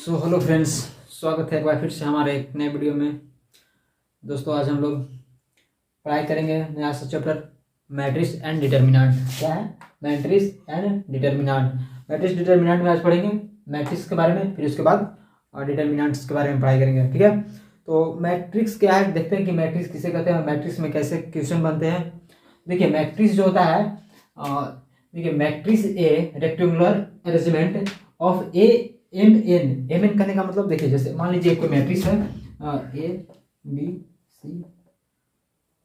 So hello friends, स्वागत है एक बार फिर से हमारे एक नए वीडियो में। दोस्तों आज हम लोग पढ़ाई करेंगे नया सा चैप्टर मैट्रिक्स एंड डिटर्मिनेंट। क्या है? Matrix and determinant. Matrix determinant में आज पढ़ेंगे मैट्रिक्स के बारे में, फिर उसके बाद डिटर्मिनेंट्स के बारे में पढ़ाई करेंगे। ठीक है, तो मैट्रिक्स क्या है देखते हैं कि मैट्रिक्स किसे कहते हैं, मैट्रिक्स में कैसे क्वेश्चन बनते हैं। देखिए मैट्रिक्स जो होता है, देखिए matrix a rectangular arrangement of a M N करने का मतलब देखिए, जैसे मान लीजिए कोई मैट्रिक्स है A B C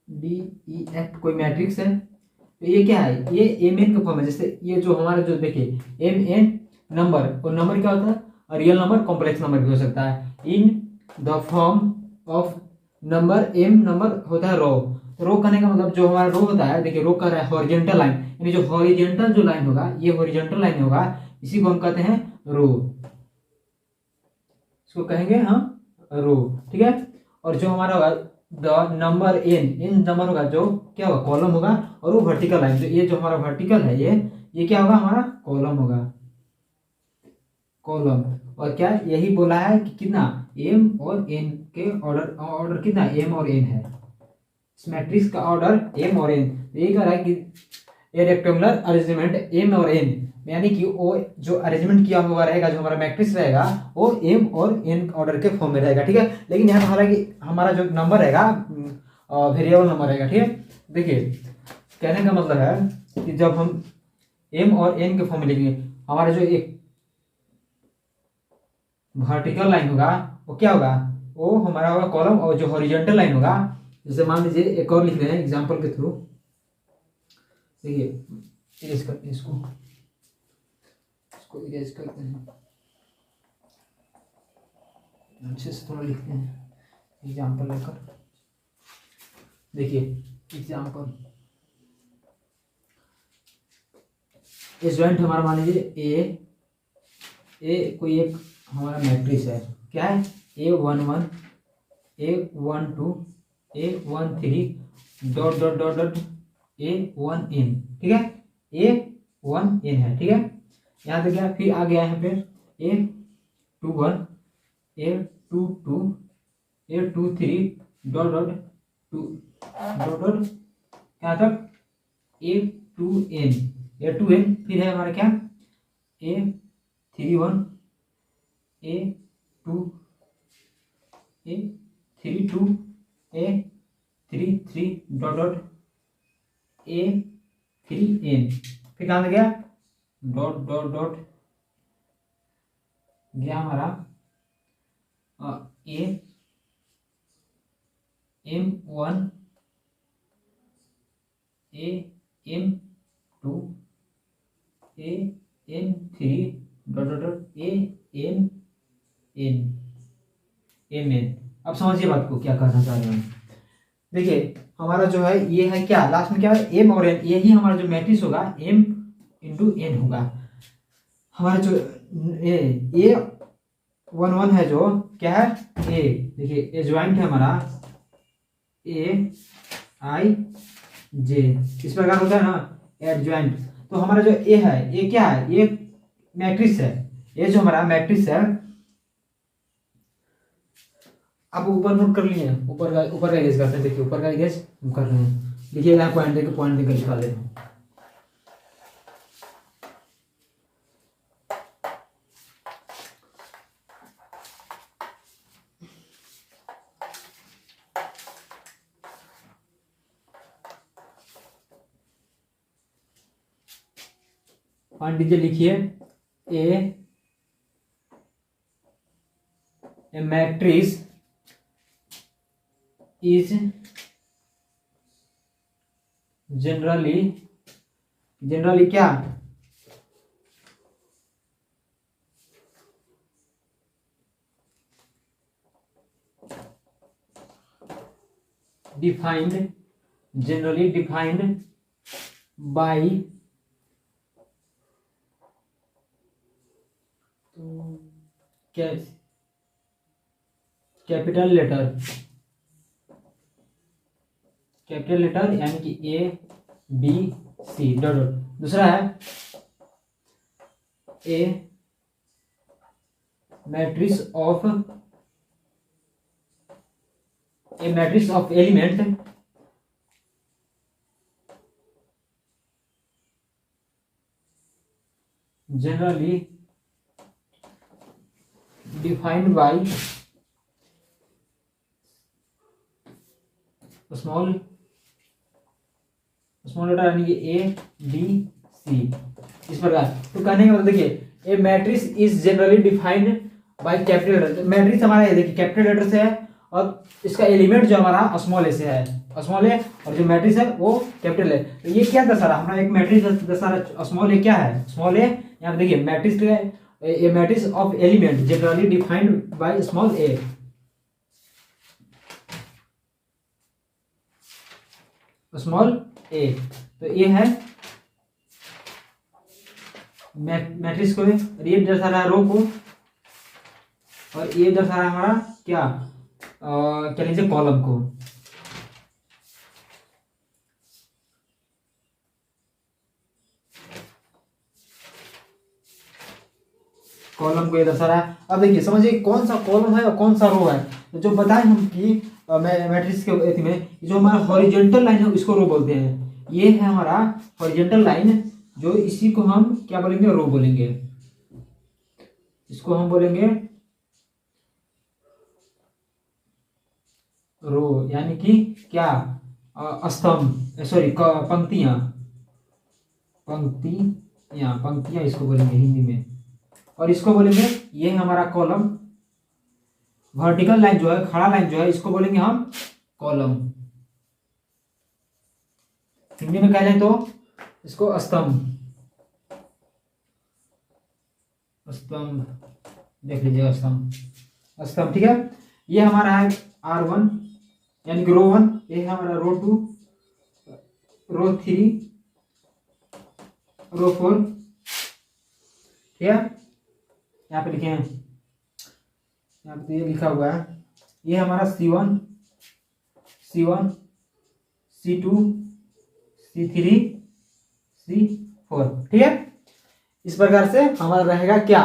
D E F, कोई मैट्रिक्स है तो ये क्या है, ये एम एन का फॉर्म है। जैसे ये जो हमारा जो देखिए एम एन नंबर, और नंबर क्या होता है, रियल नंबर कॉम्प्लेक्स नंबर भी हो सकता है। In the form of number M number होता है रो। रो करने का मतलब जो हमारा रो होता है, देखिए रो कर रहा है हॉरिजॉन्टल लाइन, यानी जो हॉरिजॉन्टल जो लाइन होगा ये हॉरिजॉन्टल लाइन होगा, इसी को हम कहते हैं रो, इसको कहेंगे हम रो। ठीक है, और जो हमारा होगा द नंबर एन नंबर होगा जो क्या होगा, कॉलम होगा, और वो वर्टिकल लाइन जो ये जो हमारा वर्टिकल है ये क्या होगा, हमारा कॉलम होगा, कॉलम। और क्या यही बोला है कि कितना एम और एन के ऑर्डर कितना एम और एन है, इस मैट्रिक्स का ऑर्डर एम और एन। यही कह रहा है कि ए रेक्टेंगुलर अरेंजमेंट एम और एन, यानी कि वो जो अरेंजमेंट किया हुआ रहेगा, जो हमारा मैट्रिक्स रहेगा वो एम और एन ऑर्डर के फॉर्म में रहेगा। ठीक है, लेकिन यहाँ हमारा कि हमारा जो नंबर रहेगा वेरिएबल नंबर रहेगा। ठीक है, देखिए कहने का मतलब है कि जब हम एम और एन के फॉर्म में लिखेंगे, हमारा जो एक वर्टिकल लाइन होगा वो क्या होगा, वो हमारा होगा कॉलम, और जो हॉरिजॉन्टल लाइन होगा, जैसे मान लीजिए एक और लिख रहे हैं एग्जाम्पल के थ्रू। देखिए इरेज करते हैं इसको इरेज करते हैं, अच्छे से थोड़ा लिखते हैं एग्जाम्पल लेकर। देखिए एग्जाम्पल जॉइंट हमारा मान लीजिए ए कोई एक हमारा मैट्रिक्स है, क्या है A11 A12 A13 dot dot dot dot A1n। ठीक है, A1n है। ठीक है, यहाँ पे क्या फिर आ गया है फिर A21 A22 A23 dot dot dot dot क्या तक A2n फिर है हमारा क्या A31 A32 A33 dot dot A3n, फिर कहाँ गया डॉट डॉट डॉट गया हमारा AM1 AM2 AM3 dot dot dot AMN। अब समझिए बात को क्या कहना चाह रहे हैं। देखिए हमारा जो है ये है क्या, लास्ट में क्या है एम और एन, यही हमारा जो मैट्रिक्स होगा एम इंटू एन होगा। हमारा जो A11 है जो क्या है ए, देखिए ए ज्वाइंट है हमारा AIJ, इस प्रकार होता है ना एडज्वाइंट। तो हमारा जो ए है ये क्या है, ये मैट्रिक्स है, ये जो हमारा मैट्रिक्स है। आप ऊपर नोट कर लिए, ऊपर का इरेज करते हैं। देखिए ऊपर का इरेज हम कर रहे हैं, देखिए यहाँ पॉइंट देकर लिखा ले रहे हैं। पॉइंट दीजिए, लिखिए ए मैट्रिक्स is generally क्या generally defined by capital letter यानी कि ABC डॉट डॉट। दूसरा है matrix of a matrix of element generally defined by small letter यानी कि ए बी सी इस प्रकार। तो कहने का मतलब देखिए a matrix is generally defined by capital letter. Matrix हमारा ये देखिए कैपिटल लेटर से है और इसका एलिमेंट जो हमारा स्मॉल ए से है, स्मॉल ए, और जो मैट्रिक्स है वो कैपिटल है। तो ये क्या दर्शा रहा हमारा एक मैट्रिक्स दर्शा रहा, स्मॉल ए क्या है, स्मॉल ए। यहाँ पे देखिए मैट्रिक्स क्या है, a matrix of element generally defined by small a, small a. तो ये है मैट्रिक्स को, ये दर्शा रहा है रो को, और ये दर्शा रहा है हमारा क्या लीजिए कॉलम को। कॉलम को ये दर्शा रहा है। अब देखिए समझिए कौन सा कॉलम है और कौन सा रो है। तो जो बताएं हम कि मैट्रिक्स के में जो हमारा हॉरिजॉन्टल लाइन है इसको रो बोलते हैं। ये है हमारा हॉरिजॉन्टल लाइन, जो इसी को हम क्या बोलेंगे, रो बोलेंगे। इसको हम बोलेंगे रो, यानी कि क्या, स्तंभ, सॉरी पंक्तियां, पंक्तियां इसको बोलेंगे हिंदी में। और इसको बोलेंगे ये हमारा कॉलम। वर्टिकल लाइन जो है, खड़ा लाइन जो है, इसको बोलेंगे हम कॉलम। हिंदी में कह लें तो इसको स्तंभ, देख लीजिएगा स्तंभ, ठीक है। ये हमारा है R1 यानी कि रो 1, ये है हमारा रो 2, रो 3, रो 4, ठीक है। यहाँ पे लिखे हैं, यहाँ पे ये लिखा हुआ है, ये हमारा C1, C2, C3, C4, ठीक है। इस प्रकार से हमारा रहेगा क्या,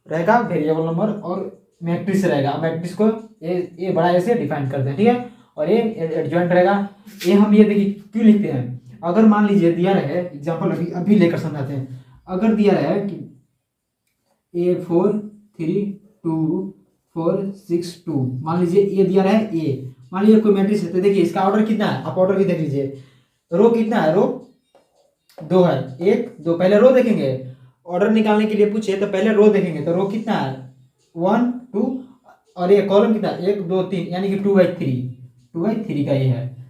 रहेगा वेरिएबल नंबर और मैट्रिक्स रहेगा। मैट्रिक्स को ये बड़ा ऐसे डिफाइन करते हैं, ठीक है। और ये एडजॉइंट रहेगा। ये हम ये देखिए क्यों लिखते हैं, अगर मान लीजिए दिया रहे, एग्जांपल अभी लेकर समझाते हैं। अगर दिया रहे कि A4 3 2 4 6 2, मान लीजिए ये दिया रहा है ए, मान लीजिए कोई मैट्रिक्स है, तो देखिए इसका ऑर्डर कितना है, आप ऑर्डर भी देख लीजिए। रो कितना है, रो 2 है, 1 2, पहले रो देखेंगे। ऑर्डर निकालने के लिए पूछे तो पहले रो देखेंगे, तो रो कितना है 1 2, और ये कॉलम कितना 1 2 3, यानी कि 2/3 का ये है।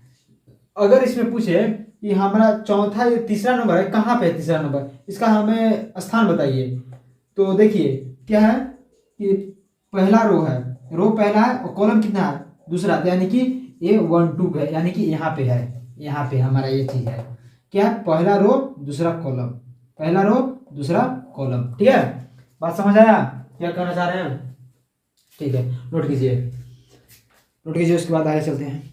अगर इसमें पूछे कि हमारा चौथा ये तीसरा नंबर है, कहाँ पे है तीसरा नंबर, इसका हमें स्थान बताइए। तो देखिए क्या है कि पहला रो है, रो पहला है और कॉलम कितना है दूसरा, यानी कि ये 1 2 है, यानी कि यहाँ पे है, यहाँ पे हमारा ये चीज है क्या, पहला रो दूसरा कॉलम, पहला रो दूसरा कॉलम, ठीक है। बात समझ आया क्या कहना चाह रहे हैं, ठीक है। नोट कीजिए, उसके बाद आगे चलते हैं।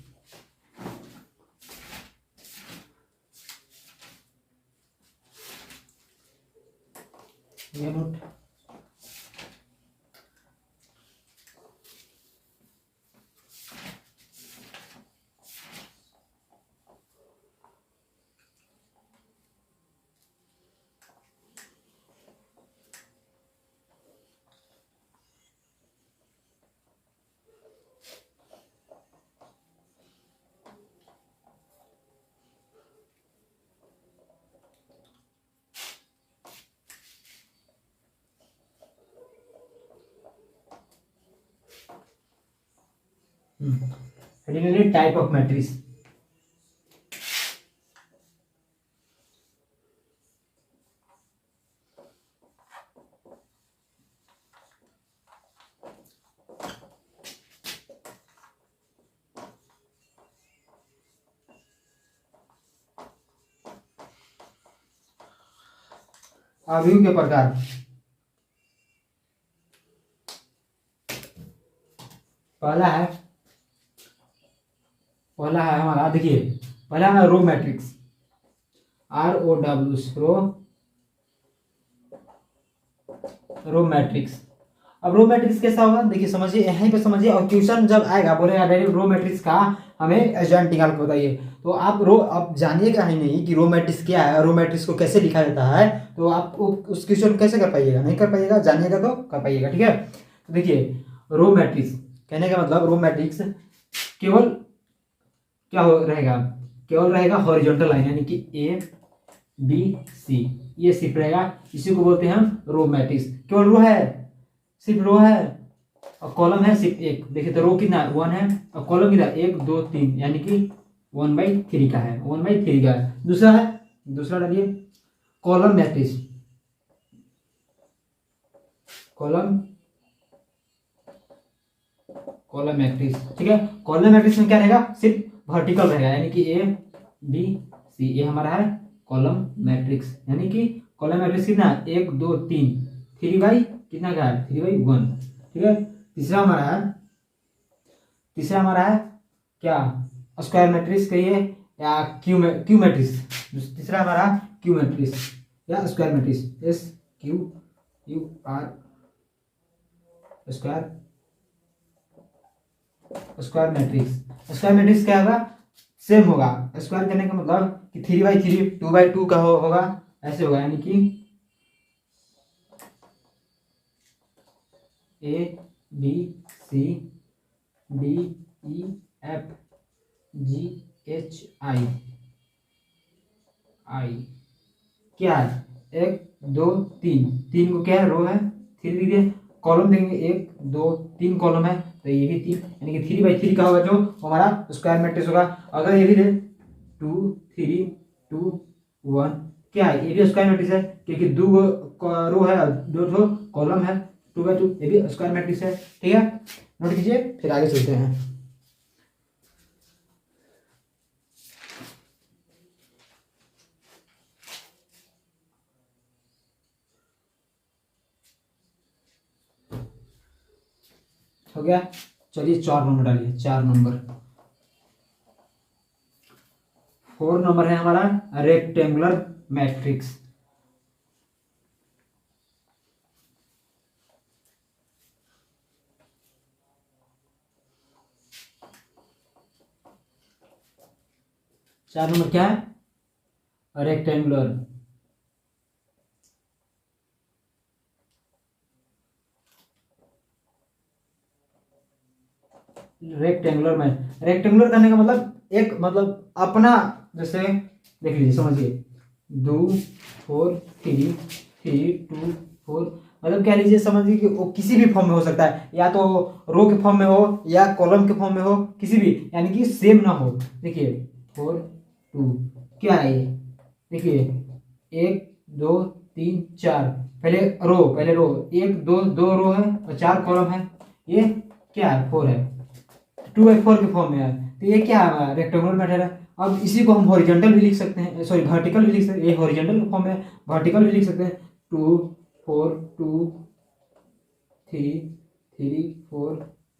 ये नोट टाइप ऑफ मैट्रिक्स। अवयव के प्रकार, पहला है हमारा, देखिए पहला है row matrix, ROW, row matrix. अब रो मैट्रिक्स कैसा होगा देखिए, समझिए यहीं पे समझिए, और क्वेश्चन जब आएगा बोलेगा डायरेक्ट रो मैट्रिक्स का हमें एजेंट निकाल के बताइए, तो आप अब जानिएगा ही नहीं कि रो मैट्रिक्स क्या है और रो मैट्रिक्स को कैसे लिखा जाता है, तो आप उस क्वेश्चन को कैसे कर पाइएगा, नहीं कर पाइएगा, जानिएगा तो कर पाइएगा। ठीक है, तो देखिए रो मैट्रिक्स कहने का मतलब, रो मैट्रिक्स केवल क्या रहेगा, केवल रहेगा हॉरिजॉन्टल लाइन, यानी कि ए बी सी, ये सिर्फ रहेगा, इसी को बोलते हैं हम रो मैट्रिक्स। केवल रो है, सिर्फ रो है, और कॉलम है सिर्फ एक। देखिए तो रो कितना 1 है और कॉलम कितना 1 2 3, यानी कि 1/3 का है, 1/3 का है। दूसरा है, दूसरा डालिए column matrix, column column matrix. ठीक है, कॉलम मैट्रिक्स में क्या रहेगा, सिर्फ वर्टिकल रहेगा, यानी कि ए बी सी, ये हमारा है कॉलम मैट्रिक्स। यानी कि कॉलम मैट्रिक्स कितना 1 2 3, 3 कितना का है 3/1। ठीक है, तीसरा हमारा है क्या, स्क्वायर मैट्रिक्स कहिए या क्यू मैट्रिक्स। तीसरा हमारा क्यू मैट्रिक्स या square matrix, S Q U R, square square matrix. Square matrix क्या होगा, सेम होगा, स्क्वायर करने का मतलब कि 3/3 2/2 का होगा, ऐसे होगा, यानी कि A B C D E F G H I I, क्या है 1 2 3, 3 को क्या है रो है, 3 दीजिए, कॉलम देंगे 1 2 3 कॉलम है, तो ये भी 3, यानी कि 3/3 का होगा जो हमारा स्क्वायर मैट्रिक्स होगा। अगर ये भी दे 2 3 2 1, क्या है ये भी स्क्वायर मैट्रिक्स है, क्योंकि 2 रो है और 2 कॉलम है, 2/2, ये भी स्क्वायर मैट्रिक्स है। ठीक है, नोट कीजिए, फिर आगे चलते हैं। हो गया, चलिए 4 नंबर डालिए, 4 नंबर, 4 नंबर है हमारा रेक्टेंगुलर मैट्रिक्स। चार नंबर क्या है, रेक्टेंगुलर। रेक्टेंगुलर में, रेक्टेंगुलर करने का मतलब एक मतलब अपना, जैसे देख लीजिए समझिए 2 4 3 3 2 4, मतलब कह लीजिए समझिए कि वो किसी भी फॉर्म में हो सकता है, या तो रो के फॉर्म में हो या कॉलम के फॉर्म में हो, किसी भी, यानी कि सेम ना हो। देखिए 4 2, क्या है ये, देखिए 1 2 3 4, पहले रो 1 2 2 रो है और 4 कॉलम है, ये क्या है 4 है, 2/4 के फॉर्म में है, तो ये क्या है रेक्टेंगुलर मैटर है। अब इसी को हम हॉरिजॉन्टल भी लिख सकते हैं, सॉरी वर्टिकल भी लिख सकते हैं, ये हॉरिजॉन्टल फॉर्म में, वर्टिकल भी लिख सकते हैं, 2 4 2 3 3 4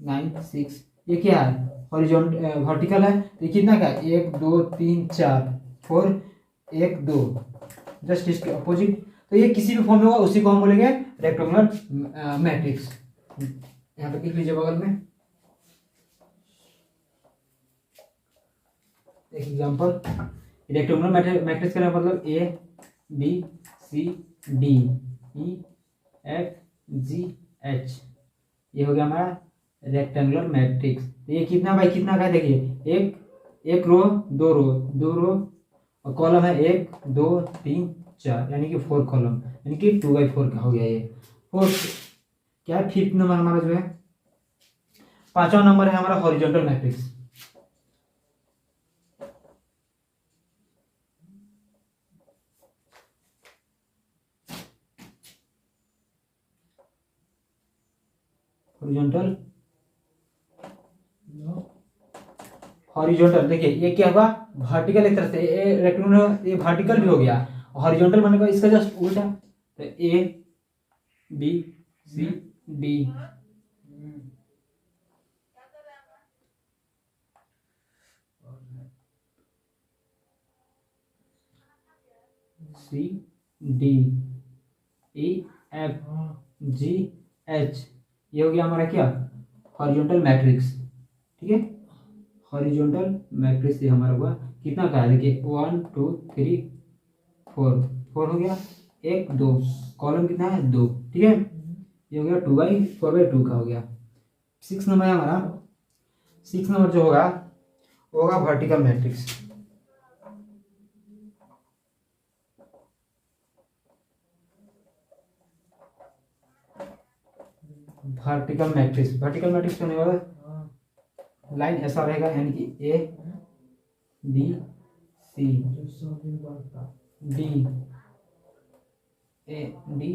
9 6, ये क्या है वर्टिकल है, तो ये कितना का 1 2 3 4 4 1 2, जस्ट इसके अपोजिट, तो ये किसी भी फॉर्म में होगा उसी को हम बोलेंगे रेक्टेंगुलर मैट्रिक्स। यहाँ पे लिख लीजिए बगल में एक एग्जांपल, रेक्टेंगुलर मैट्रिक्स का मतलब A B C D E F G H, ये हो गया हमारा रेक्टेंगुलर मैट्रिक्स। तो ये कितना बाई कितना का है, देखिए एक रो 2 रो 2 रो और कॉलम है 1 2 3 4, यानी कि 4 कॉलम, यानी कि 2/4 का हो गया ये। फोर्थ क्या है, फिफ्थ नंबर हमारा जो है, 5वां नंबर है हमारा हॉरिजॉन्टल मैट्रिक्स। हॉरिजॉन्टल देखिए ये क्या होगा, वर्टिकल एक तरह से, रेक्टेंगुलर ये वर्टिकल भी हो गया, हॉरिजॉन्टल बनेगा इसका जस्ट उल्टा, तो A B C D, C D E F G H ये हो गया हमारा क्या, हॉरिजॉन्टल मैट्रिक्स। ठीक है, हॉरिजॉन्टल मैट्रिक्स ये हमारा हुआ कितना का है, देखिए 1 2 3 4, 4 हो गया, 1 2, कॉलम कितना है 2। ठीक है, ये हो गया 2/4/2 का हो गया। 6 नंबर है हमारा, 6 नंबर जो होगा वो होगा वर्टिकल मैट्रिक्स। वर्टिकल मैट्रिक्स होने वाला लाइन ऐसा रहेगा, यानी कि A B C D A D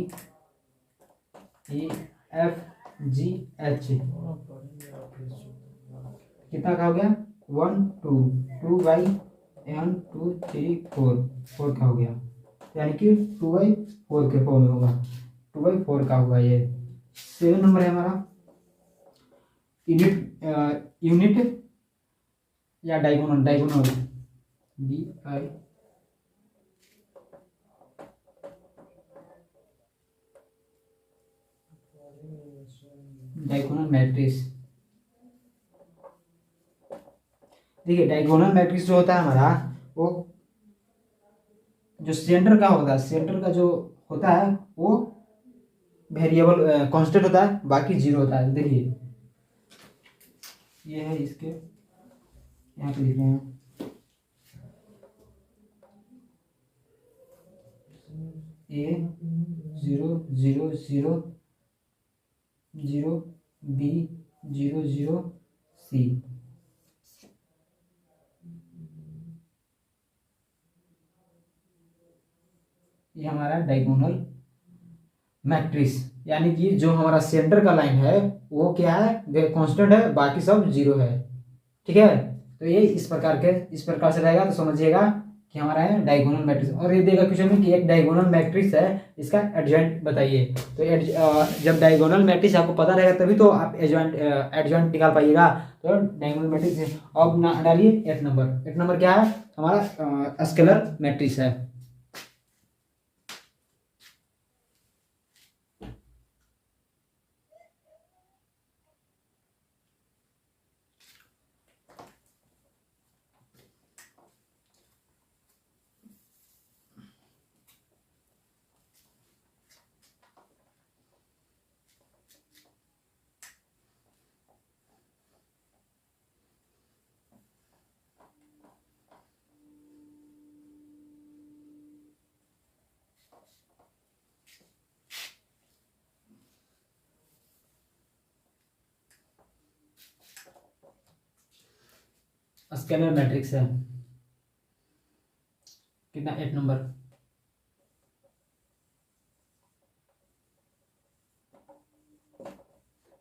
E F G H, कितना का हो गया 1 2, 2/2 3 4, 4 का हो गया, यानी कि 2/4 के फॉर्म में होगा, 2/4 का होगा ये। 7 नंबर है हमारा यूनिट या diagonal, D I diagonal matrix. देखिए डायगोनल मैट्रिक्स जो होता है हमारा, वो जो सेंटर का होता है, सेंटर का जो होता है वो वेरिएबल कांस्टेंट होता है, बाकी जीरो होता है। देखिए ये है, इसके यहाँ पे लिख रहे हैं A 0 0 0 0 B 0 0 C। ये हमारा डायगोनल मैट्रिक्स, यानी कि जो हमारा सेंटर का लाइन है वो क्या है, कांस्टेंट है, बाकी सब जीरो है। ठीक है, तो ये इस प्रकार से रहेगा, तो समझिएगा कि हमारा है डायगोनल मैट्रिक्स। और ये देगा क्वेश्चन में कि एक डायगोनल मैट्रिक्स है, इसका एडजॉइंट बताइए। तो जब डायगोनल मैट्रिक्स आपको पता रहेगा तभी तो आप एडजॉइंट निकाल पाइएगा। तो डायगोनल मैट्रिक्स अब ना डालिए 8 नंबर। 8 नंबर क्या है हमारा, स्केलर मैट्रिक्स है। स्केलर मैट्रिक्स है कितना, 8 नंबर।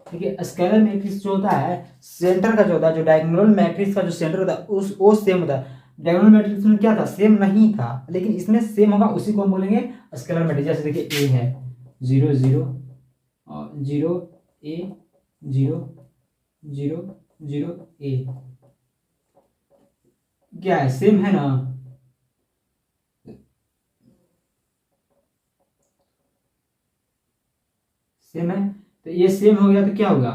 देखिए स्केलर मैट्रिक्स जो होता है, सेंटर का जो होता है, जो डायगोनल मैट्रिक्स का जो सेंटर होता है उस वो सेम होता है। डायगोनल मैट्रिक्स में क्या था, सेम नहीं था, लेकिन इसमें सेम होगा, उसी को हम बोलेंगे स्केलर मैट्रिक्स। जैसे देखिए ए है 0 0 0 ए 0 0 0 ए, क्या है, सेम है ना। सेम है, तो ये सेम हो गया तो क्या होगा,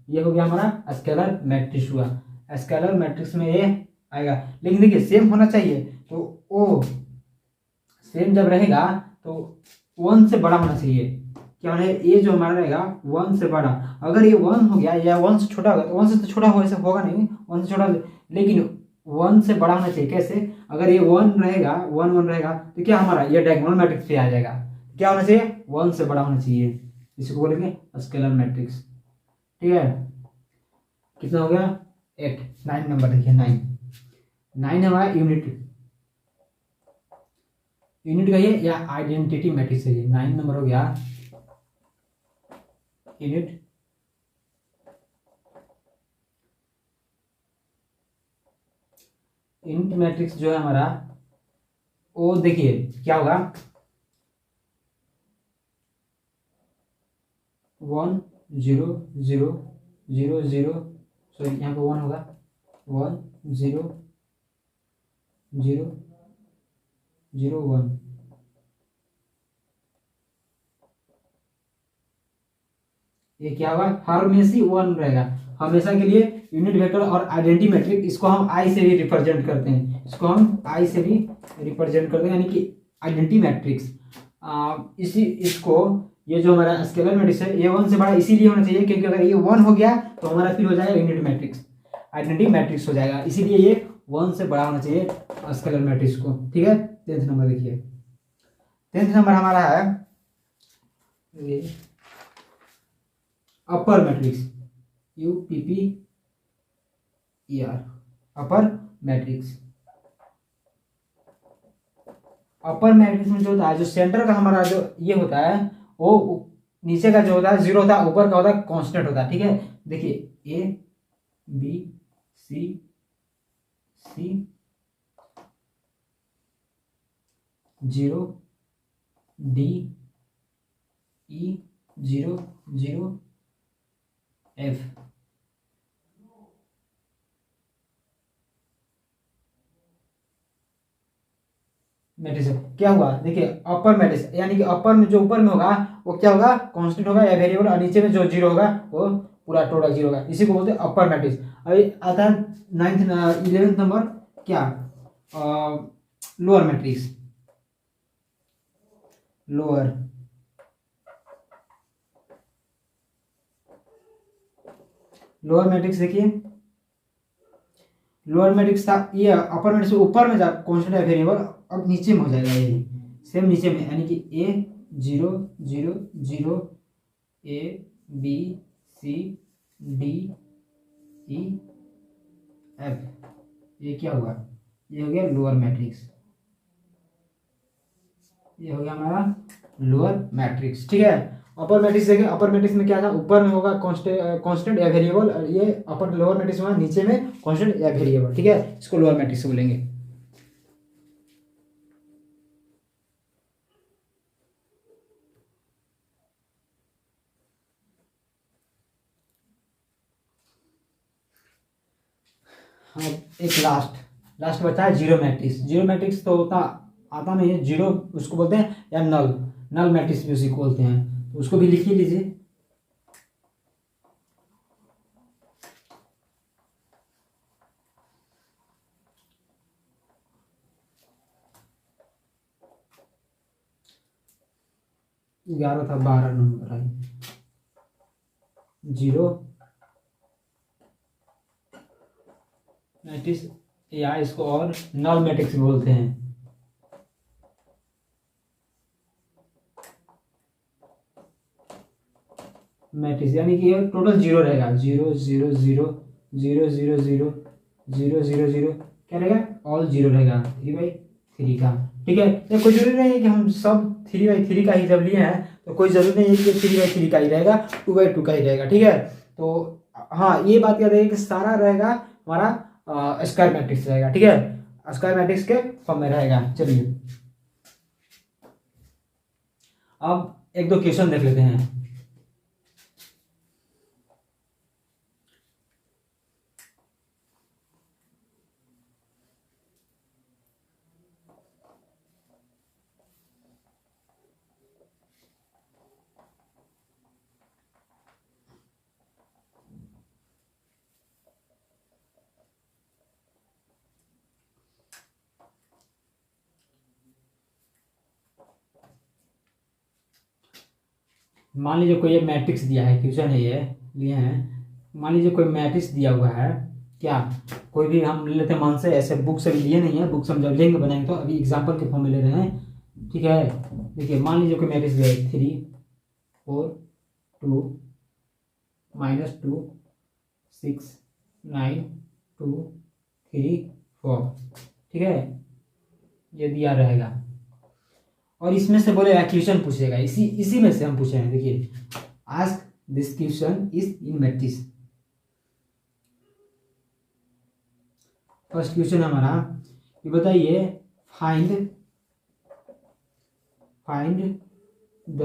ये हो गया हमारा स्केलर मैट्रिक्स हुआ। स्केलर मैट्रिक्स में ये आएगा, लेकिन देखिए सेम होना चाहिए, तो ओ सेम जब रहेगा तो 1 से बड़ा होना चाहिए। क्या होना है, ये जो हमारा रहेगा 1 से बड़ा। अगर ये 1 हो गया या 1 से छोटा होगा, तो 1 से तो छोटा हो ऐसा होगा नहीं, 1 से छोटा, लेकिन 1 से बड़ा होना चाहिए। कैसे, अगर ये 1 रहेगा, 1 1 रहेगा, तो क्या हमारा ये डायगोनल मैट्रिक्स पे आ जाएगा। क्या होना चाहिए, 1 से बड़ा होना चाहिए, इसको बोलेंगे स्केलर मैट्रिक्स। ठीक है, कितना हो गया 8। 9 नंबर देखिए, 9 हमारा यूनिट का ये या आइडेंटिटी मैट्रिक्स है। 9 नंबर हो गया यूनिट मैट्रिक्स जो है हमारा, वो देखिए क्या होगा, 1 0 0 0 0, सॉरी यहाँ पे 1 होगा, 1 0 0 0 1, ये क्या होगा, हमेशा 1 रहेगा, हमेशा के लिए यूनिट वेक्टर और आइडेंटिटी मैट्रिक्स, इसको हम आई से भी रिप्रेजेंट करते हैं, इसको हम आई से भी रिप्रेजेंट करते हैं, यानी कि आइडेंटिटी मैट्रिक्स। इसी इसको ये जो हमारा स्केलर मैट्रिक्स है ये 1 से बड़ा इसीलिए होना चाहिए क्योंकि अगर ये 1 हो गया तो हमारा फिर हो जाएगा यूनिट मैट्रिक्स, आइडेंटिटी मैट्रिक्स हो जाएगा, इसीलिए ये 1 से बड़ा होना चाहिए स्केलर मैट्रिक्स को। ठीक है, 10th नंबर देखिए, 10th नंबर हमारा है अपर मैट्रिक्स, UPPER, अपर मैट्रिक्स। अपर मैट्रिक्स में जो होता है, जो सेंटर का हमारा जो ये होता है वो नीचे का जो होता है 0 होता है, ऊपर का होता है कांस्टेंट होता है। ठीक है, देखिए ABC 0 DE 0 0 F। मैट्रिक्स क्या हुआ, देखिए अपर मैट्रिक्स यानी कि अपर में जो ऊपर में होगा वो क्या होगा, कांस्टेंट होगा या वेरिएबल, और नीचे में जो 0 होगा वो पूरा टोटल 0 होगा, इसी को बोलते हैं अपर मैट्रिक्स। अभी आता है 11th नंबर क्या, लोअर मैट्रिक्स। लोअर मैट्रिक्स देखिए, लोअर मैट्रिक्स था ये, अपर मैट्रिक्स ऊपर में जा कांस्टेंट है वेरिएबल, अब नीचे में हो जाएगा यही सेम नीचे में, यानी कि A 0 0 0 ABCDEF, ये क्या हुआ, ये हो गया लोअर मैट्रिक्स, ये हो गया हमारा लोअर मैट्रिक्स। ठीक है, अपर मैट्रिक्स देखिए, अपर मैट्रिक्स में क्या था, ऊपर में होगा कांस्टेंट या वेरिएबल, और ये अपर लोअर मैट्रिक्स में नीचे में कांस्टेंट या वेरिएबल। ठीक है, इसको लोअर मैट्रिक्स बोलेंगे। हाँ, एक लास्ट बचा है जीरो मैट्रिक्स। जीरो मैट्रिक्स तो होता आता नहीं है, जीरो उसको बोलते हैं, या नल मैट्रिक्स भी उसी को बोलते हैं, तो उसको भी लिख ही लीजिए। ग्यारह था, 12 नंबर है जीरो मैट्रिक्स, या इसको और नल मैट्रिक्स बोलते हैं। मैट्रिक्स यानी कि ये टोटल 0 रहेगा, 0 0 0 0 0 0 0 0 0, क्या रहेगा, ऑल 0 रहेगा 3/3 का। ठीक है, ये कोई जरूरी नहीं है कि हम सब 3/3 का ही जब लिए हैं तो कोई जरूरी नहीं है कि 3/3 का ही रहेगा, 2/2 का ही रहेगा। ठीक है, तो हाँ ये बात याद रखिए कि सारा रहेगा हमारा स्क्वायर मैट्रिक्स रहेगा। ठीक है, स्क्वायर मैट्रिक्स के फॉर्म में रहेगा। चलिए अब एक दो क्वेश्चन देख लेते हैं। मान लीजिए कोई एक मैट्रिक्स दिया है, क्वेश्चन है ये लिए हैं, मान लीजिए कोई मैट्रिक्स दिया हुआ है, क्या कोई भी हम ले लेते हैं मन से, ऐसे बुक से भी लिए नहीं है, बुक से हम जब लिंक बनाएंगे तो अभी एग्जांपल के फॉर्म में ले रहे हैं। ठीक है, देखिए मान लीजिए कोई मैट्रिक्स दिया है 3 4 2 -2 6 9 2 3 4। ठीक है, ये दिया रहेगा और इसमें से बोलेगा क्वेश्चन पूछेगा, इसी में से हम पूछे हैं। देखिए ask this question is in matrix. First question हमारा ये बताइए, फाइंड द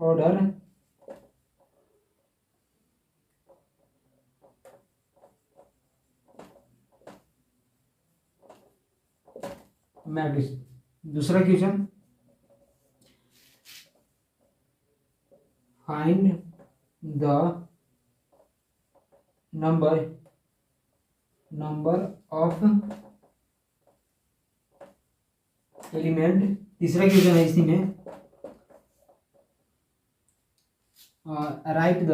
ऑर्डर मैट्रिक्स। दूसरा question, find the number of element, तीसरा क्वेश्चन है इसी में, राइट द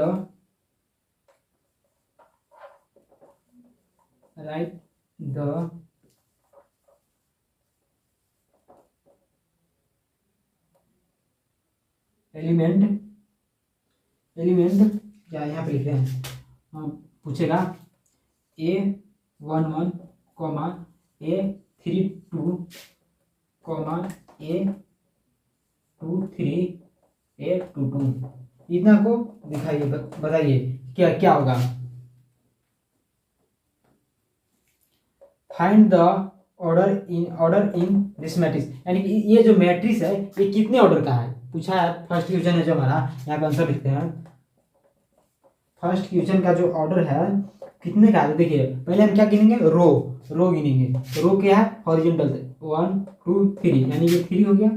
एलिमेंट क्या यहाँ पे लिख रहे हैं, पूछेगा A11 comma A32 comma A23 A22, इतना को दिखाइए, बताइए क्या क्या होगा। Find the order in this matrix, यानी कि ये जो मैट्रिक्स है ये कितने ऑर्डर का है पूछा है। फर्स्ट क्वेश्चन है जो हमारा, यहाँ पे आंसर लिखते हैं। फर्स्ट क्वेश्चन का जो ऑर्डर है कितने का है, देखिए पहले हम क्या गिनेंगे, रो गिनेंगे। रो क्या है, हॉरिजॉन्टल 1 2 3, यानी ये 3 हो गया।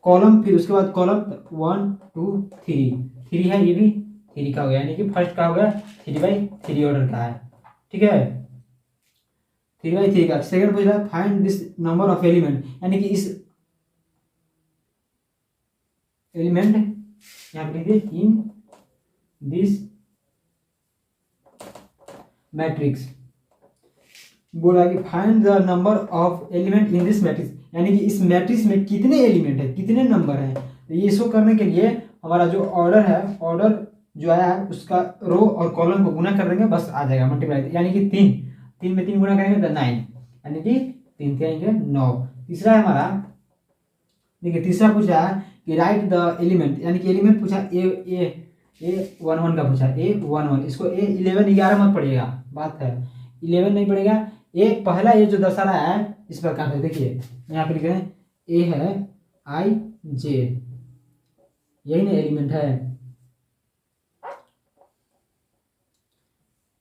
कॉलम, फिर उसके बाद कॉलम 1 2 3 है, ये भी 3 का हो गया, यानी कि फर्स्ट का हो गया 3/3 ऑर्डर का है, ठीक है, 3/3 का। सेकंड पूछ रहा है find this number of element, यानी कि इस एलिमेंट यहाँ पे लिखिए इन दिस मैट्रिक्स। बोला कि find the number of element in this matrix, यानी कि इस मैट्रिक्स में कितने एलिमेंट है, कितने नंबर है। तो ये शो करने के लिए हमारा जो ऑर्डर है, ऑर्डर जो आया है उसका रो और कॉलम को गुना कर देंगे, बस आ जाएगा मल्टीप्लाई, यानी कि 3 में 3 गुना करेंगे तो 9, यानी कि 3 के आएंगे 9। तीसरा है हमारा, देखिए तीसरा पूछा है कि राइट द एलिमेंट, यानी कि एलिमेंट पूछा A11 का पूछा, A11, इसको A11 11 मत पढ़िएगा, बात है 11 नहीं पड़ेगा। पहला ये जो दशा रहा है इस प्रकार से, देखिए यहाँ पे लिख रहे हैं A है IJ, यही ना एलिमेंट है,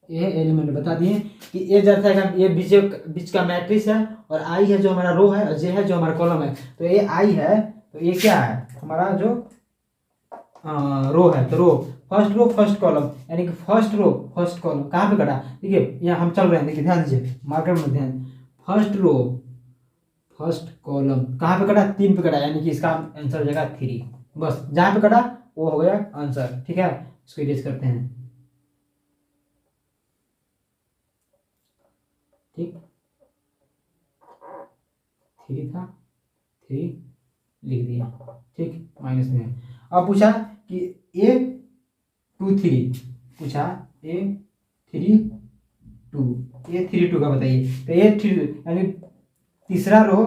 ये एलिमेंट बता दिए कि ए जैसा है, ये बीच का मैट्रिक्स है, और आई है जो हमारा रो है, और जे है जो हमारा कॉलम है। तो ये आई है, तो ये क्या है हमारा जो रो है, तो रो फर्स्ट कॉलम, यानी कि फर्स्ट रो फर्स्ट कॉलम कहाँ पे कटा, देखिए यहाँ हम चल रहे हैं, देखिए ध्यान दीजिए, मार्कर में ध्यान, फर्स्ट रो फर्स्ट कॉलम कहाँ पे कटा, 3 पे कटा, यानी कि इसका आंसर हो जाएगा 3, बस जहाँ पे कटा वो हो गया आंसर, ठीक है। इसको इरेज करते हैं, ठीक, 3 था, 3 लिख दिया, ठीक, माइनस में। अब पूछा कि A23 पूछा, A32 का बताइए। तो A32 यानी तीसरा रो,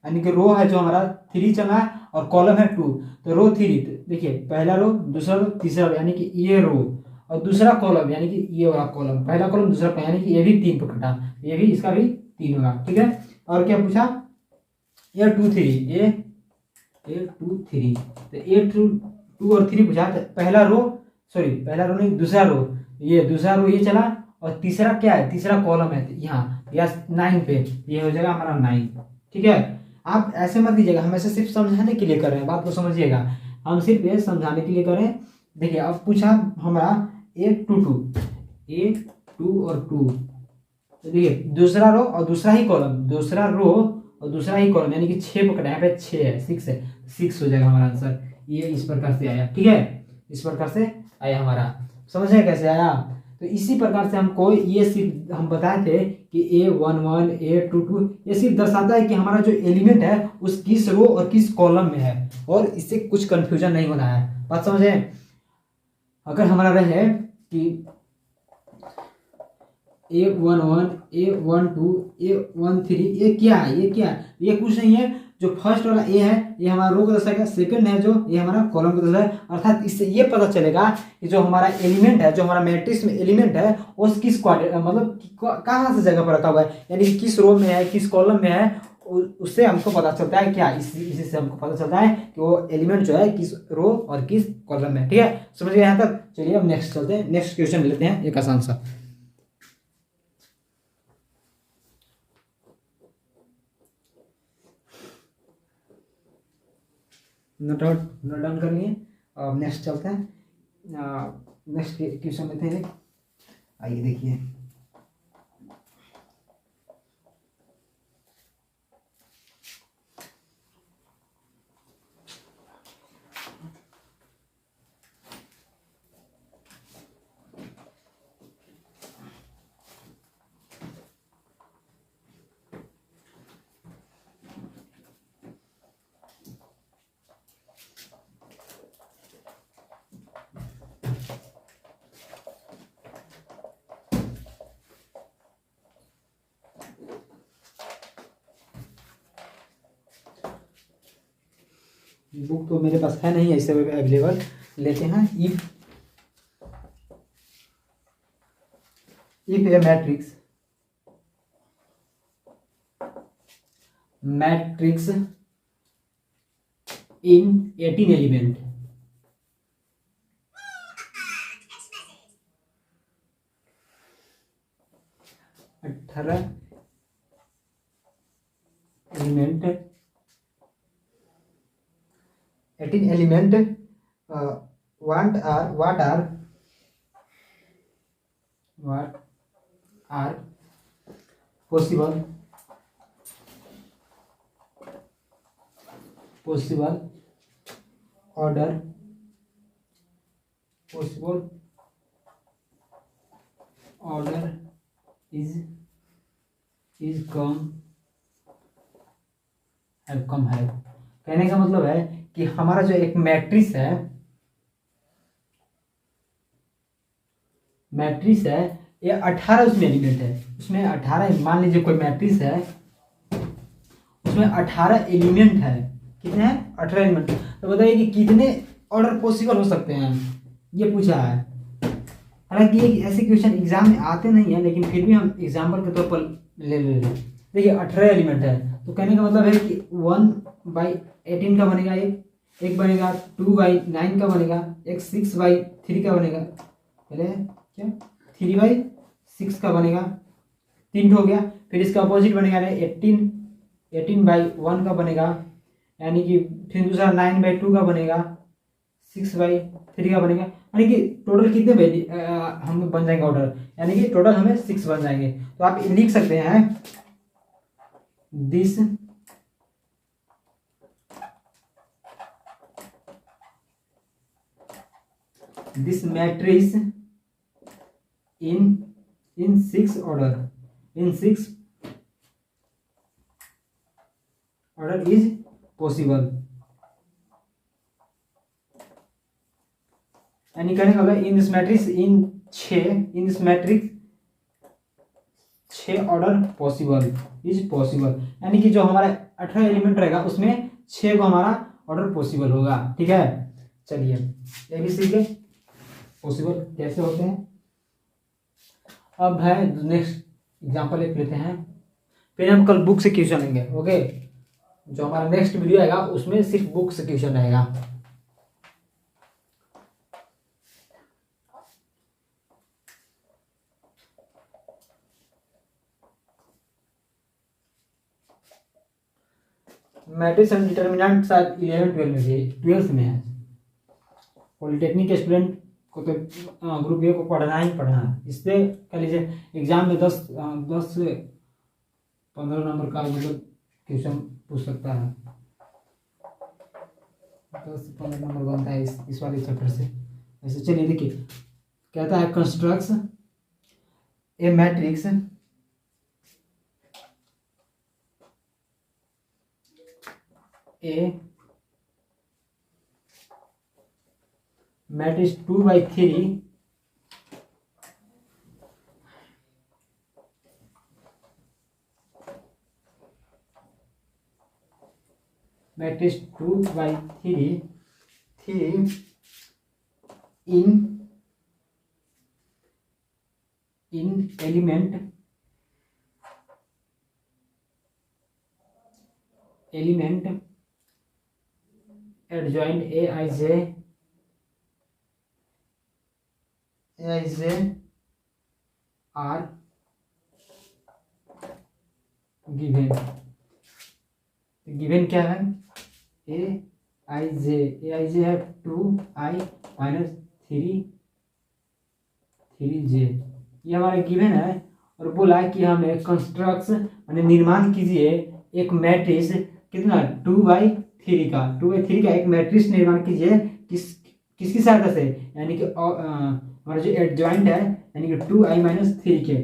यानी कि रो है जो हमारा 3 चला है, और कॉलम है 2, तो रो 3, देखिए पहला रो दूसरा रो तीसरा रो, यानी कि ये रो, और दूसरा कॉलम यानी कि ये वाला कॉलम, पहला कॉलम दूसरा कॉलम, यानी कि ये भी 3 पे कटा, ये भी इसका भी 3 होगा, ठीक है। और क्या पूछा, A23 तो A2 और 3 पूछा, तो पहला रो नहीं, दूसरा रो ये चला, और तीसरा क्या है, तीसरा कॉलम है यहाँ या 9 पे, ये हो जाएगा हमारा 9, ठीक है। आप ऐसे मत कीजिएगा, हम ऐसे सिर्फ समझाने के लिए कर रहे हैं, बात को समझिएगा, हम सिर्फ ये समझाने के लिए कर रहे हैं। देखिए अब पूछा हमारा A2 और 2, तो देखिए दूसरा रो और दूसरा ही कॉलम, यानी कि 6 पकड़ा, यहाँ पे 6 है, 6 हो जाएगा हमारा आंसर। ये इस प्रकार से आया, ठीक है, इस प्रकार से आया हमारा, समझ रहे कैसे आया। तो इसी प्रकार से हमको ये सिर्फ हम बताए थे कि A11 A22 ये सिर्फ दर्शाता है कि हमारा जो एलिमेंट है उस किस रो और किस कॉलम में है, और इससे कुछ कंफ्यूजन नहीं होना है, बात समझे। अगर हमारा रहे कि A11 A12 A13, ये क्या है, ये कुछ नहीं है, जो फर्स्ट वाला ए है ये हमारा रो को दर्शाएगा, सेकंड है जो ये हमारा कॉलम को दर्शाएगा, अर्थात इससे ये पता चलेगा कि जो हमारा एलिमेंट है, जो हमारा मैट्रिक्स में एलिमेंट है वो किस क्वाड्रेंट, मतलब कहाँ से जगह पर रखा हुआ है, यानी किस रो में है, किस कॉलम में है, उससे हमको पता चलता है क्या, इसी से हमको पता चलता है कि वो एलिमेंट जो है किस रो और किस कॉलम में, ठीक है, समझ गए यहाँ तक। चलिए अब नेक्स्ट चलते हैं, नेक्स्ट क्वेश्चन लेते हैं, एक आसान सा। नोट डाउन कर लिए, अब नेक्स्ट चलते हैं, नेक्स्ट क्वेश्चन लेते हैं। आइए देखिए, बुक तो मेरे पास है नहीं ऐसे अवेलेबल, लेते हैं। If A matrix in 18 element, 18 element, 18 element, what are possible order is come है। कहने का मतलब है कि हमारा जो एक मैट्रिक्स है ये 18 उसमें एलिमेंट है, उसमें 18, मान लीजिए कोई मैट्रिक्स है उसमें 18 एलिमेंट है। कितने हैं? 18 एलिमेंट। तो बताइए कि कितने ऑर्डर पॉसिबल हो सकते हैं, ये पूछा है। हालांकि ये ऐसे क्वेश्चन एग्जाम में आते नहीं है, लेकिन फिर भी हम एग्जाम्पल के तौर पर ले ले रहे। देखिए 18 एलिमेंट है, तो कहने का मतलब है कि 1/18 का बनेगा, एक बनेगा, 2/9 का बनेगा, एक 6/3 का बनेगा, पहले क्या 3/6 का बनेगा, 3 हो गया। फिर इसका अपोजिट बनेगा 18/1 का बनेगा, यानी कि फिर दूसरा 9/2 का बनेगा, 6/3 का बनेगा, यानी कि टोटल कितने हम बन जाएंगे ऑर्डर, यानी कि टोटल हमें 6 बन जाएंगे। तो आप लिख सकते हैं this matrix in 6 order, is possible। यानी कहने का मतलब इन दिस मैट्रिक्स छह ऑर्डर पॉसिबल इज पॉसिबल, यानी कि जो हमारा 18 एलिमेंट रहेगा उसमें 6 को हमारा ऑर्डर पॉसिबल होगा। ठीक है, चलिए एबीसी के पॉसिबल कैसे होते हैं। अब है नेक्स्ट एग्जांपल एक लेते हैं, फिर हम कल बुक से क्वेश्चन लेंगे। ओके, जो हमारा नेक्स्ट वीडियो आएगा उसमें सिर्फ बुक से क्वेश्चन रहेगा। मैट्रिक्स एंड डिटर्मिनेंट शायद 11-12 में भी, 12th में है। पॉलिटेक्निक स्टूडेंट को तो ग्रुप ए को पढ़ना ही पढ़ना है। इससे कह लीजिए एग्जाम में 10 से 15 नंबर का मतलब क्वेश्चन पूछ सकता है, 10 से 15 नंबर बनता है इस वाले चैप्टर से। ऐसे चलिए देखिए, कहता है constructs A matrix matrix 2/3 matrix 2/3 in element adjoint Aij are given। Given क्या है? आई जे, ए आई जे है 2i माइनस 3जे, ये हमारा गिवन है। और बोला कि हमें कंस्ट्रक्ट यानी निर्माण कीजिए एक मैट्रिक्स कितना 2/3 का, 2/3 का एक मैट्रिक्स निर्माण कीजिए किसकी सहायता से, यानी कि हमारा जो एडजॉइंट है यानी कि 2i माइनस 3 के।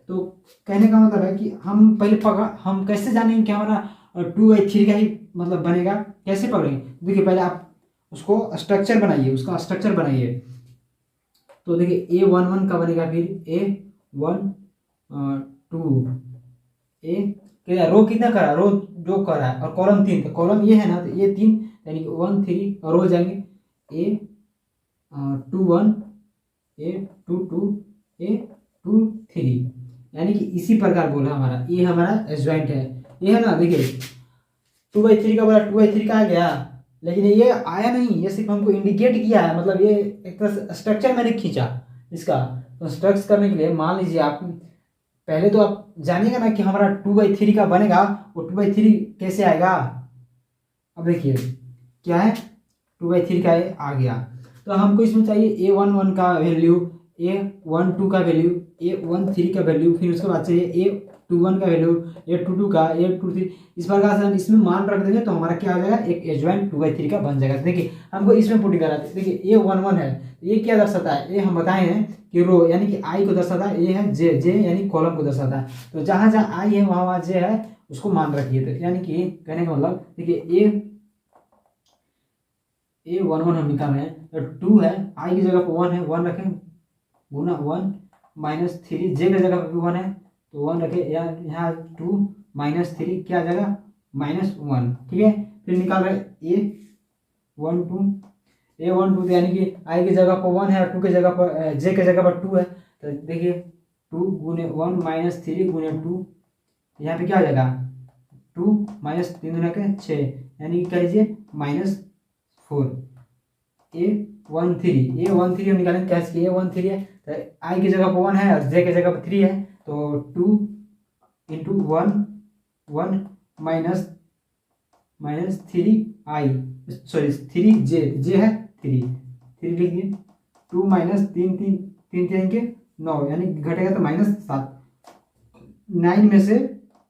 तो कहने का मतलब है कि हम पहले हम कैसे जानेंगे कि हमारा 2/3 का ही मतलब बनेगा, कैसे पकड़ेंगे। देखिए पहले आप उसको स्ट्रक्चर बनाइए, उसका स्ट्रक्चर बनाइए। तो देखिए A11 का बनेगा, फिर A12 क्या रो कितना करा, रो जो करा है, और कॉलम 3, तो कॉलम ये है ना, तो ये 3 यानी कि 1 3 और रो जाएंगे A21 A22 A23, यानी कि इसी प्रकार बोला हमारा, ये हमारा एडजॉइंट है, ये है ना। देखिए 2/3 का बोला, 2/3 का आ गया, लेकिन ये आया नहीं, ये सिर्फ हमको इंडिकेट किया है, मतलब ये एक तरह से स्ट्रक्चर मैंने खींचा इसका। तो स्ट्रक्चर करने के लिए मान लीजिए आप पहले तो आप जानिएगा ना कि हमारा 2/3 का बनेगा, वो 2/3 कैसे आएगा। अब देखिए क्या है, 2/3 का आ गया, तो हमको इसमें चाहिए A11 का वैल्यू, A12 का वैल्यू, A13 का वैल्यू, फिर उसके बाद चाहिए A21 का वैल्यू, A22 का, A23, इस प्रकार से हम इसमें मान रख देंगे तो हमारा क्या हो जाएगा, एक एडजॉइंट 2/3 का बन जाएगा। देखिए हमको इसमें पुटिंग करा, देखिए A11 है, ये क्या दर्शाता है, ये हम बताए हैं कि रो यानी कि आई को दर्शाता है, ये है जे यानी कॉलम को दर्शाता है। तो जहाँ जहाँ आई है वहाँ जे है उसको मान रखिए। तो यानी कि कहने का मतलब देखिए A11 हम निकाल रहे हैं, तो 2 है, आई की जगह पर 1 है, 1 रखें गुना 1 माइनस 3, जे की जगह पर भी 1 है तो 1 रखें, यहाँ 2 माइनस 3 क्या आ जाएगा -1, ठीक है। फिर निकाल रहे A12 यानी कि आई की जगह पर 1 है और 2 की जगह पर जे की जगह पर 2 है, तो देखिए 2 गुने 1 माइनस 3 गुने 2, यहाँ पे क्या आ जाएगा 2 माइनस 3 गुना के 6, यानी कि कह लीजिए -4। A13 हम निकालेंगे कैसे, A13 है तो आई की जगह पर 1 है और जे की जगह पर 3 है, तो 2 इंटू 1 माइनस 3i, सॉरी 3जे है 3 लिख दिए, 2 माइनस 3 के 9, यानी घटेगा तो -7, 9 में से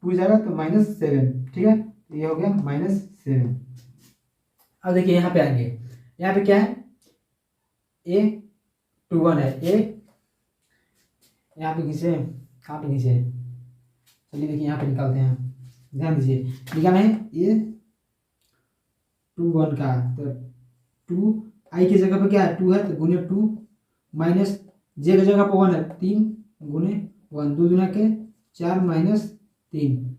2 जाएगा तो -7, ठीक है। तो ये हो गया -7। अब देखिए यहाँ पे आएंगे, यहाँ पे क्या है A21 है, यहाँ पे किसे कहाँ पे नीचे, चलिए देखिए यहाँ पे निकालते हैं, ध्यान दीजिए निकालना है A21 का, तो 2 आई की जगह पे क्या है 2 है, तो गुने 2 माइनस जे की जगह पे 1 है 3 गुने 1, 2 दुना के 4 माइनस 3,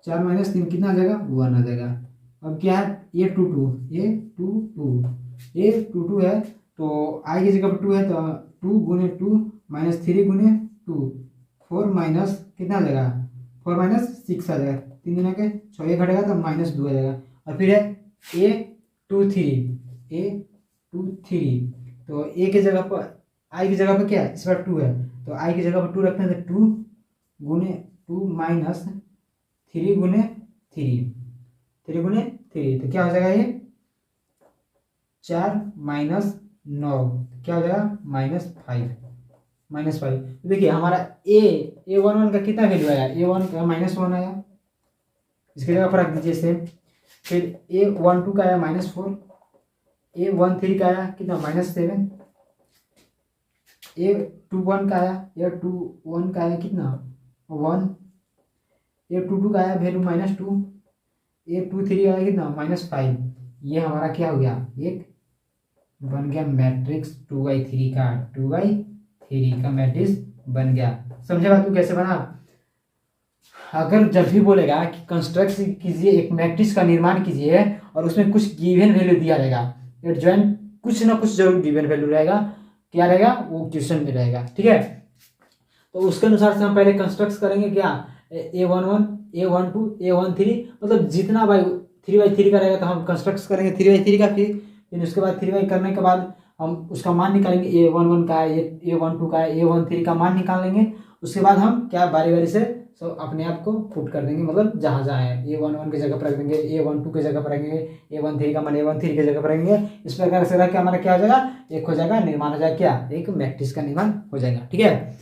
4 माइनस 3 कितना आ जाएगा 1 आ जाएगा। अब क्या है A22 है, तो आई की जगह पर 2 है, तो 2 गुने 2 माइनस 3 गुने 2, 4 माइनस कितना आ जाएगा 4 माइनस 6 आ जाएगा, 3 गुना के 6, ये घटेगा तो -2 आ जाएगा। और फिर है A23, तो ए की जगह पर आई की जगह पर क्या है, इस बार 2 है, तो आई की जगह पर 2 रखते हैं, तो 2 गुने 2 माइनस 3 गुने 3, तो क्या हो जाएगा ये 4 माइनस 9, क्या हो जाएगा -5। तो देखिए हमारा A11 का कितना वैल्यू आया, A1 का -1 आया, इसकी जगह पर रख दीजिए सेम। फिर A12 का आया -4, A13 का आया कितना -7, A21 का आया कितना 1, A22 का आया वैल्यू -2, A23 आया कितना -5। ये हमारा क्या हो गया, एक बन गया मैट्रिक्स 2/3 का, 2/3 का मैट्रिक्स बन गया। समझे बात को कैसे बना। अगर जब भी बोलेगा कि कंस्ट्रक्ट कीजिए एक मैट्रिक्स का निर्माण कीजिए और उसमें कुछ गिवन वैल्यू दिया रहेगा, एडजॉइंट कुछ ना कुछ जरूर गिवन वैल्यू रहेगा, क्या रहेगा वो क्वेश्चन में रहेगा, ठीक है। तो उसके अनुसार से हम पहले कंस्ट्रक्ट करेंगे क्या, A11 A12 A13, मतलब जितना भाई 3/3 का रहेगा तो हम कंस्ट्रक्ट करेंगे 3/3 का, फिर उसके बाद 3/3 करने के बाद हम उसका मान निकालेंगे, A11 का है, A12 का है, A13 का मान निकाल लेंगे। उसके बाद हम क्या बारी बारी से सब अपने आप को पुट कर देंगे, मतलब जहाँ जहाँ है A11 की जगह पर रख देंगे, A12 की जगह पर रखेंगे, A13 का मान A13 की जगह पर रखेंगे। इस प्रकार से रख के हमारा क्या हो जाएगा, एक हो जाएगा निर्माण हो जाएगा, क्या एक मैट्रिक्स का निर्माण हो जाएगा। ठीक है,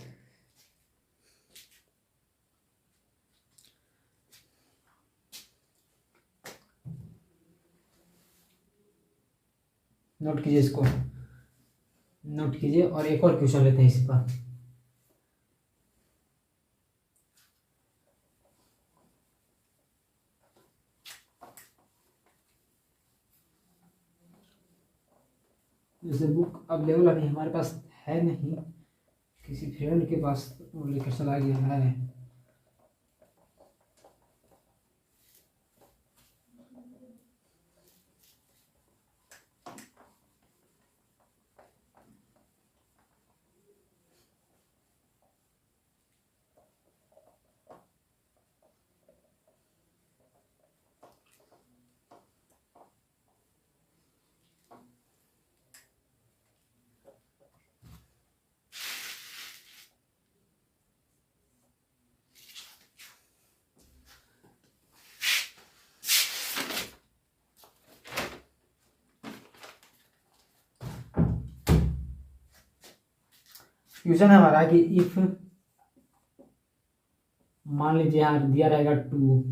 नोट कीजिए, इसको नोट कीजिए और एक और क्वेश्चन लेते हैं इस पर। जैसे बुक अवेलेबल अभी हमारे पास है नहीं, किसी फ्रेंड के पास वो लेकर चला गया है। क्वेश्चन है हमारा कि इफ मान लीजिए यहाँ दिया रहेगा 2,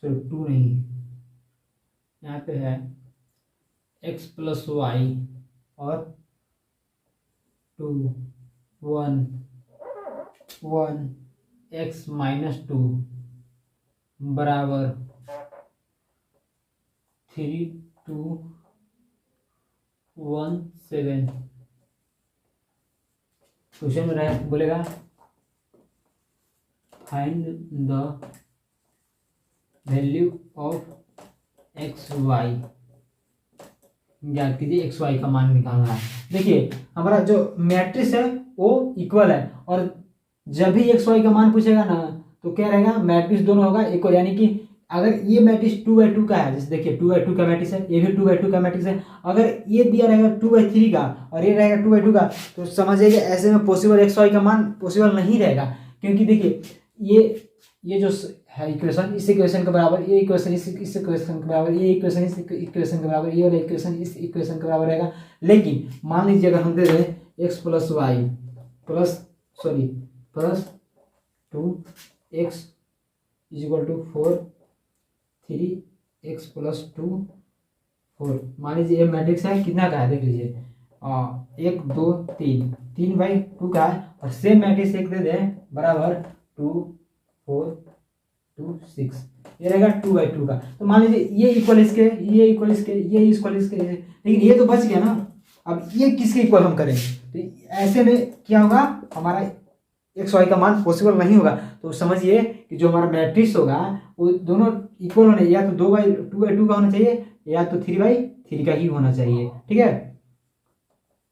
सिर्फ 2 नहीं, यहाँ पे है x प्लस वाई और 2 1 1 x माइनस 2 बराबर 3 2 1 7। क्वेश्चन में रहे बोलेगा find the value of x y, ज्ञात कीजिए एक्स वाई का मान निकालना है। देखिए हमारा जो मैट्रिक्स है वो इक्वल है, और जब भी एक्स वाई का मान पूछेगा ना तो क्या रहेगा, मैट्रिक्स दोनों होगा इक्वल, यानी कि अगर ये मैट्रिक्स 2/2 का है, जैसे देखिए 2/2 का मैट्रिक्स है, ये भी 2/2 का मैट्रिक्स है, अगर ये दिया रहेगा 2/3 का और ये रहेगा 2/2 का, तो समझिए ऐसे में पॉसिबल एक्स वाई का मान पॉसिबल नहीं रहेगा, क्योंकि देखिए ये जो है इक्वेशन इस इक्वेशन के बराबर, ये इक्वेशन इस इक्वेशन के बराबर, ये इक्वेशन इस इक्वेशन के बराबर, ये वाला इक्वेशन इस इक्वेशन के बराबर रहेगा। लेकिन मान लीजिए अगर हम दे दें x plus y plus 2x is equal to 4 3x plus 2 4, मान लीजिए ये मैट्रिक्स है कितना का है, देख लीजिए 1 2 3 3/2 का है, और सेम मैट्रिक्स एक दे दें बराबर 2 4 2 6, ये रहेगा 2/2 का। तो मान लीजिए ये इक्वल इसके, ये इक्वल इसके, ये इक्वल इसके, लेकिन ये तो बच गया ना, अब ये किसके इक्वल हम करें, तो ऐसे में क्या होगा, हमारा एक्स वाई का मान पॉसिबल नहीं होगा। तो समझिए कि जो हमारा मैट्रिक्स होगा वो दोनों इक्वल होने, या तो 2/2 का होना चाहिए या तो 3/3 का ही होना चाहिए। ठीक है,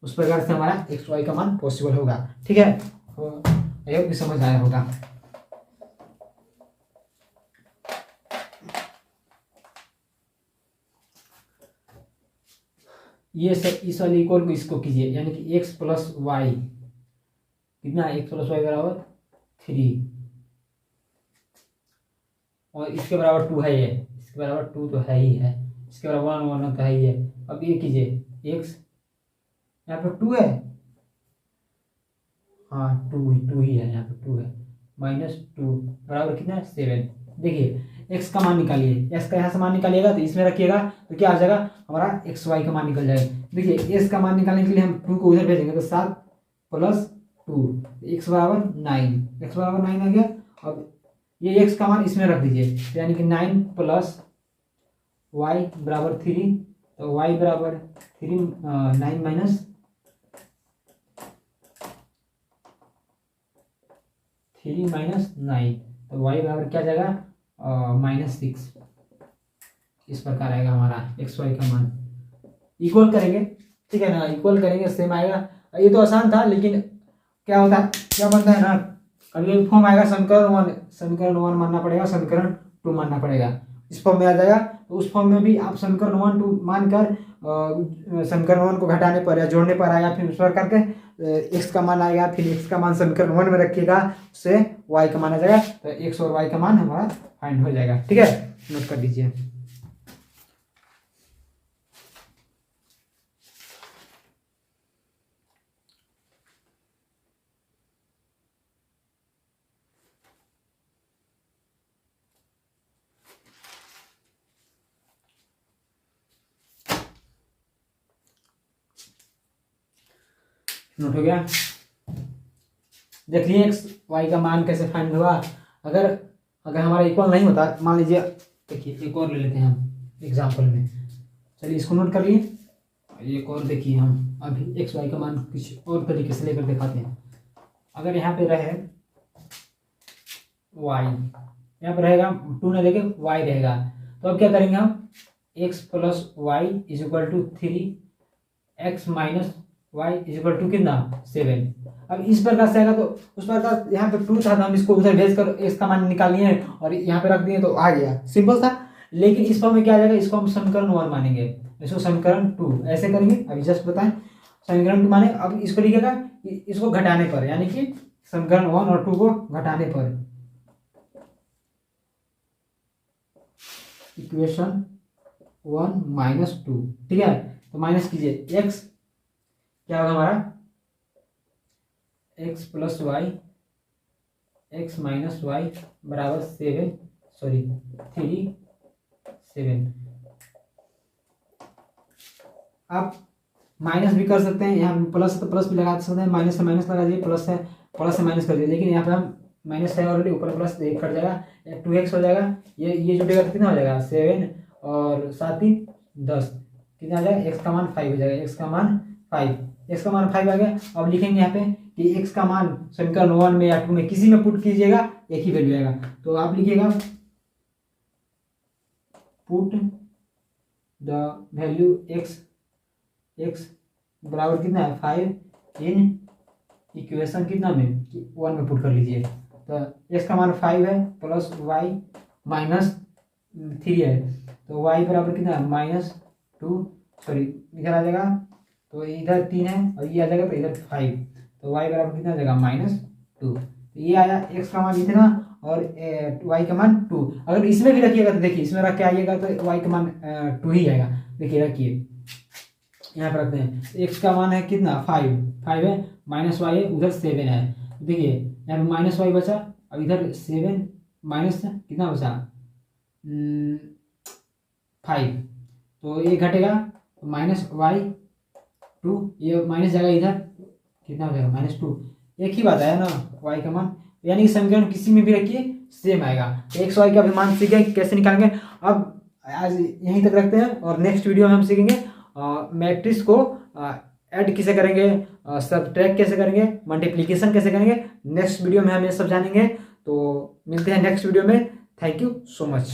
उस प्रकार से हमारा एक्स वाई का मान पॉसिबल होगा। ठीक है, ये भी समझ आया होगा। ये सब इस वाले इक्वल को इसको कीजिए, यानी कि x प्लस वाई कितना है, x प्लस वाई बराबर 3, और इसके बराबर 2 है, ये इसके बराबर 2 तो है ही है, इसके बराबर 1 1 तो है ही है। अब ये कीजिए x यहाँ पर 2 है, हाँ 2 ही है, यहाँ पर 2 है, -2 बराबर कितना है 7। देखिए x का मान निकालिए, x का यहाँ से मान निकालिएगा तो इसमें रखिएगा तो क्या आ जाएगा, हमारा एक्स वाई का मान निकल जाएगा। देखिए s का मान निकालने के लिए हम 2 को उधर भेजेंगे तो 7 + 2 x बराबर 9, x बराबर 9 आ गया। अब ये x का मान इसमें रख दीजिए, तो यानी कि 9 + y बराबर 3, तो y बराबर 3 9 माइनस 3 माइनस 9, तो y बराबर क्या जाएगा -6। इस प्रकार आएगा हमारा एक्स वाई का मान। इक्वल करेंगे, ठीक है ना, इक्वल करेंगे सेम आएगा। ये तो आसान था, लेकिन क्या होता है, क्या बनता है ना, कभी फॉर्म आएगा समीकरण 1 मानना पड़ेगा, समीकरण 2 मानना पड़ेगा, इस फॉर्म में आ जाएगा। तो उस फॉर्म में भी आप समीकरण 1 2 मानकर समीकरण 1 को घटाने पर या जोड़ने पर आएगा, फिर उस पर करके एक्स का मान आएगा, फिर एक्स का मान समीकरण 1 में रखिएगा, उससे वाई का मान आ जाएगा, तो एक्स और वाई का मान हमारा फाइंड हो जाएगा। ठीक है, नोट कर लीजिए। नोट हो गया। देख लिए एक्स वाई का मान कैसे फाइंड हुआ। अगर अगर हमारा इक्वल नहीं होता, मान लीजिए, देखिए एक और ले लेते हैं हम एग्जांपल में। चलिए इसको नोट कर लिए। एक और देखिए, हम अभी एक्स वाई का मान कुछ और तरीके से लेकर दिखाते हैं। अगर यहाँ पे रहे वाई, यहाँ पे रहेगा 2 ना लेके वाई रहेगा, तो अब क्या करेंगे हम, x plus y is equal to 3, x minus y is equal to कितना 7। अब इस प्रकार से आएगा, तो उस प्रकार यहाँ पे 2 था तो हम इसको उधर भेज कर एक्स का मान निकाल लिए और यहाँ पे रख दिए तो आ गया, सिंपल था। लेकिन इस फॉर्म में क्या आ जाएगा, इसको हम समीकरण 1 मानेंगे, इसको समीकरण 2 ऐसे करेंगे। अभी जस्ट बताएं, समीकरण 2 माने, अब इसको लिखेगा इसको घटाने पर, यानी कि समीकरण 1 और 2 को घटाने पर, इक्वेशन 1 माइनस 2। ठीक है, तो माइनस कीजिए, एक्स क्या होगा हमारा, x plus y, x minus y बराबर 3 7। आप माइनस भी कर सकते हैं, यहाँ प्लस तो प्लस भी लगा सकते हैं, माइनस से माइनस लगा दीजिए, प्लस से माइनस कर दीजिए। लेकिन यहाँ पे हम माइनस है ऑलरेडी, ऊपर प्लस 1 कट जाएगा, 2x हो जाएगा। ये जुटेगा तो कितना हो जाएगा 7 और 7 3 10, कितना आ जाएगा, एक्स का मान 5 हो जाएगा। एक्स का मान 5 आ गया। अब लिखेंगे यहाँ पे कि एक्स का मान समीकरण 1 में या 2 में किसी में पुट कीजिएगा, एक ही वैल्यू आएगा। तो आप लिखिएगा पुट द वैल्यू एक्स बराबर कितना है 5 इन इक्वेशन कितना में 1 में पुट कर लीजिए। तो एक्स का मान 5 है प्लस वाई माइनस 3 है, तो वाई बराबर कितना है -2, सॉरी इधर आ जाएगा, तो इधर 3 है और ये आ जाएगा तो इधर 5, तो y बराबर कितना आ जाएगा -2। तो ये आया x का मान इतना और y का मान 2। अगर इसमें भी रखिएगा तो देखिए, इसमें रख के आइएगा तो y का मान 2 ही आएगा। देखिए रखिए, यहाँ पर रखते हैं, x का मान है कितना 5 है, माइनस वाई है, उधर 7 है। देखिए यहाँ पे माइनस वाई बचा, अब इधर 7 माइनस कितना बचा 5, तो ये घटेगा -y2, ये माइनस जाएगा इधर, कितना हो जाएगा -2। एक ही बात है ना y का मान, यानी कि समीकरण किसी में भी रखिए सेम आएगा। एक्स वाई का भी मान सीख गए कैसे निकालेंगे। अब आज यहीं तक रखते हैं और नेक्स्ट वीडियो में हम सीखेंगे मैट्रिक्स को ऐड कैसे करेंगे, सबट्रैक्ट कैसे करेंगे, मल्टीप्लिकेशन कैसे करेंगे। नेक्स्ट वीडियो में हम ये सब जानेंगे। तो मिलते हैं नेक्स्ट वीडियो में। Thank you so much.